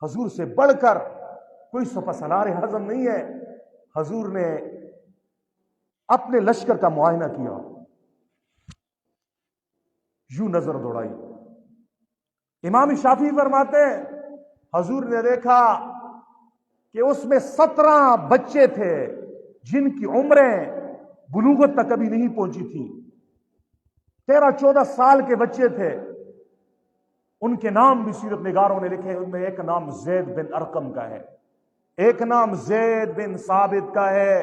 حضور سے بڑھ کر کوئی سپاسالار اعظم نہیں ہے۔ حضور نے اپنے لشکر کا معائنہ کیا، یوں نظر دوڑائی۔ امام شافعی فرماتے ہیں حضور نے دیکھا کہ اس میں 17 بچے تھے جن کی عمریں بلوغت تک کبھی نہیں پہنچی تھی، 13-14 سال کے بچے تھے۔ ان کے نام بھی سیرت نگاروں نے لکھے، ان میں ایک نام زید بن ارقم کا ہے، ایک نام زید بن ثابت کا ہے،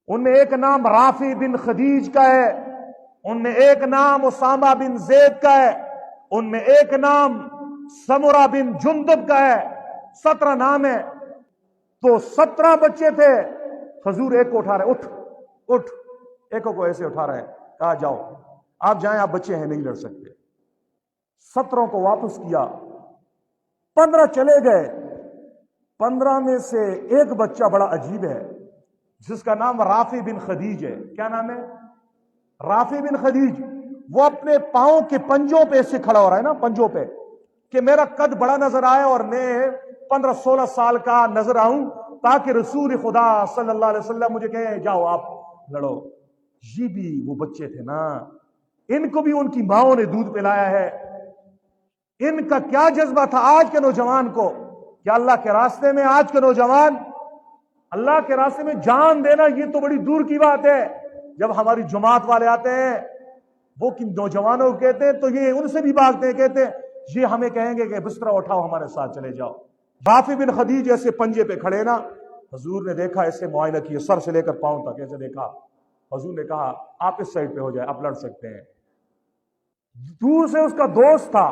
ان میں ایک نام رافع بن خدیج کا ہے، ان میں ایک نام اسامہ بن زید کا ہے، ان میں ایک نام سمرہ بن جندب کا ہے۔ 17 نام ہے، تو 17 بچے تھے۔ حضور ایک کو اٹھا رہے، اٹھ، ایک کو ایسے اٹھا رہے، کہا جاؤ آپ جائیں، آپ بچے ہیں نہیں لڑ سکتے۔ 17 کو واپس کیا، 15 چلے گئے۔ 15 میں سے ایک بچہ بڑا عجیب ہے جس کا نام رافع بن خدیج ہے۔ کیا نام ہے؟ رافع بن خدیج۔ وہ اپنے پاؤں کے پنجوں پہ سے کھڑا ہو رہا ہے نا، پنجوں پہ، کہ میرا قد بڑا نظر آئے اور میں 15-16 سال کا نظر آؤں، تاکہ رسول خدا صلی اللہ علیہ وسلم مجھے کہیں جاؤ آپ لڑو۔ یہ بھی وہ بچے تھے نا، ان کو بھی ان کی ماؤں نے دودھ پلایا ہے۔ ان کا کیا جذبہ تھا آج کے نوجوان کو، کہ اللہ کے راستے میں آج کے نوجوان اللہ کے راستے میں جان دینا، یہ تو بڑی دور کی بات ہے۔ جب ہماری جماعت والے آتے ہیں وہ کن نوجوانوں کو کہتے ہیں تو یہ ان سے بھی بھاگتے ہیں، کہتے ہیں یہ ہمیں کہیں گے کہ بستر اٹھاؤ ہمارے ساتھ چلے جاؤ۔ رافع بن خدیج ایسے پنجے پہ کھڑے نا، حضور نے دیکھا، ایسے معائنہ کیے سر سے لے کر پاؤں تک، ایسے دیکھا۔ حضور نے کہا آپ اس سائڈ پہ ہو جائے، آپ لڑ سکتے ہیں۔ دور سے اس کا دوست تھا،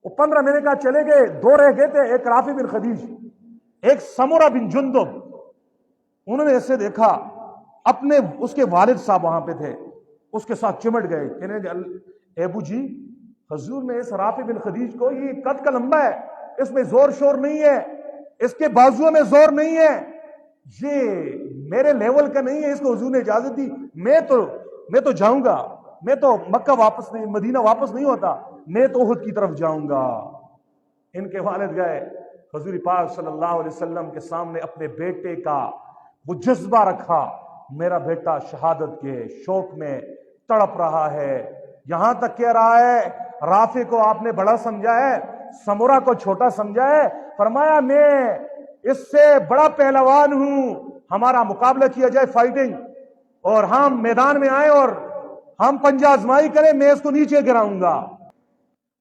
وہ 15 مہینے کا چلے گئے، 2 رہ گئے تھے، ایک رافع بن خدیج، ایک سمرہ بن جندب۔ انہوں نے ایسے دیکھا، اپنے اس کے والد صاحب وہاں پہ تھے، اس کے ساتھ چمٹ گئے، کہنے اے ابو جی، حضور نے اس رافع بن خدیج کو، یہ قد کا لمبا ہے، اس میں زور شور نہیں ہے، اس کے بازوؤں میں زور نہیں ہے، یہ میرے لیول کا نہیں ہے، اس کو حضور نے اجازت دی، میں تو جاؤں گا، میں تو مکہ واپس نہیں، مدینہ واپس نہیں ہوتا، میں تو احد کی طرف جاؤں گا۔ ان کے والد گئے، حضور پاک صلی اللہ علیہ وسلم کے سامنے اپنے بیٹے کا وہ جذبہ رکھا، میرا بیٹا شہادت کے شوق میں تڑپ رہا ہے، یہاں تک کہہ رہا ہے رافع کو آپ نے بڑا سمجھا ہے، سمرہ کو چھوٹا سمجھا ہے۔ فرمایا میں اس سے بڑا پہلوان ہوں، ہمارا مقابلہ کیا جائے فائٹنگ، اور ہم میدان میں آئیں اور ہم پنجہ آزمائی کریں، میں اس کو نیچے گراؤں گا۔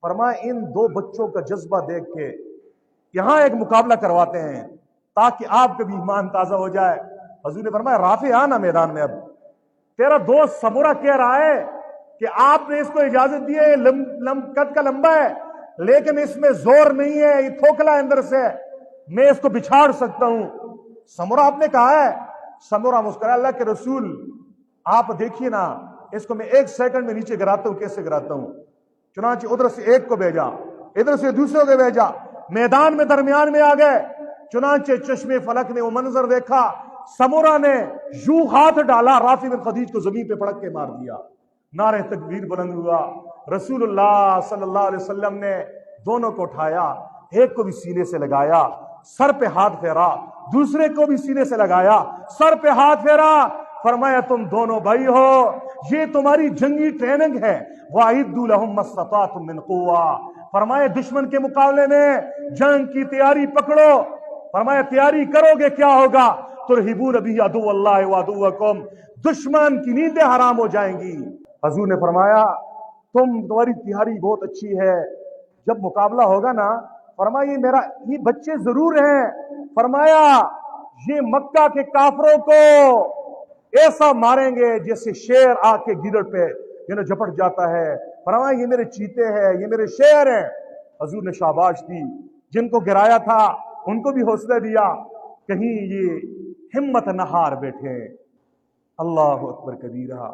فرمایا ان 2 بچوں کا جذبہ دیکھ کے یہاں ایک مقابلہ کرواتے ہیں تاکہ آپ کا بھی ایمان تازہ ہو جائے۔ حضور نے فرمایا رافع آنا میدان میں، اب تیرا دوست سمرہ کہہ رہا ہے کہ آپ نے اس کو اجازت دی ہے، قد کا لمبا ہے لیکن اس میں زور نہیں ہے، یہ کھوکھلا ہے اندر سے، میں اس کو بچھاڑ سکتا ہوں۔ سمرہ آپ نے کہا ہے، سمرہ مسکرایا، اللہ کے رسول آپ دیکھیے نا، اس کو میں 1 سیکنڈ میں نیچے گراتا ہوں، کیسے گراتا ہوں۔ چنانچہ ادھر سے ایک کو بھیجا، ادھر سے دوسرے کو بھیجا، میدان میں درمیان میں آ گئے۔ چنانچہ چشمے فلک نے وہ منظر دیکھا، سمرہ نے یوں ہاتھ ڈالا، رافع بن خدیج کو زمین پہ پڑک کے مار دیا۔ نعرہ تکبیر بلند ہوا، رسول اللہ صلی اللہ علیہ وسلم نے دونوں کو اٹھایا، ایک کو بھی سینے سے لگایا، سر پہ ہاتھ پھیرا، دوسرے کو بھی سینے سے لگایا، سر پہ ہاتھ پھیرا، فرمایا تم دونوں بھائی ہو، یہ تمہاری جنگی ٹریننگ ہے، وَأَعِدُّوا لَهُم مَّا اسْتَطَعْتُم مِّن قُوَّةٍ، فرمایا دشمن کے مقابلے میں جنگ کی تیاری پکڑو، فرمایا تیاری کرو گے کیا ہوگا، ترہبون بہ عدو اللہ وعدوکم، دشمن کی نیندیں حرام ہو جائیں گی۔ حضور نے فرمایا تمہاری تیاری بہت اچھی ہے، جب مقابلہ ہوگا نا، فرمایا یہ بچے ضرور ہیں، فرمایا یہ مکہ کے کافروں کو ایسا ماریں گے جیسے شیر آ کے گیدڑ پہ جھپٹ جاتا ہے، فرمایا یہ میرے چیتے ہیں، یہ میرے شیر ہیں۔ حضور نے شاباش دی، جن کو گرایا تھا ان کو بھی حوصلہ دیا، کہیں یہ ہمت نہ ہار بیٹھے۔ اللہ اکبر کبیرہ۔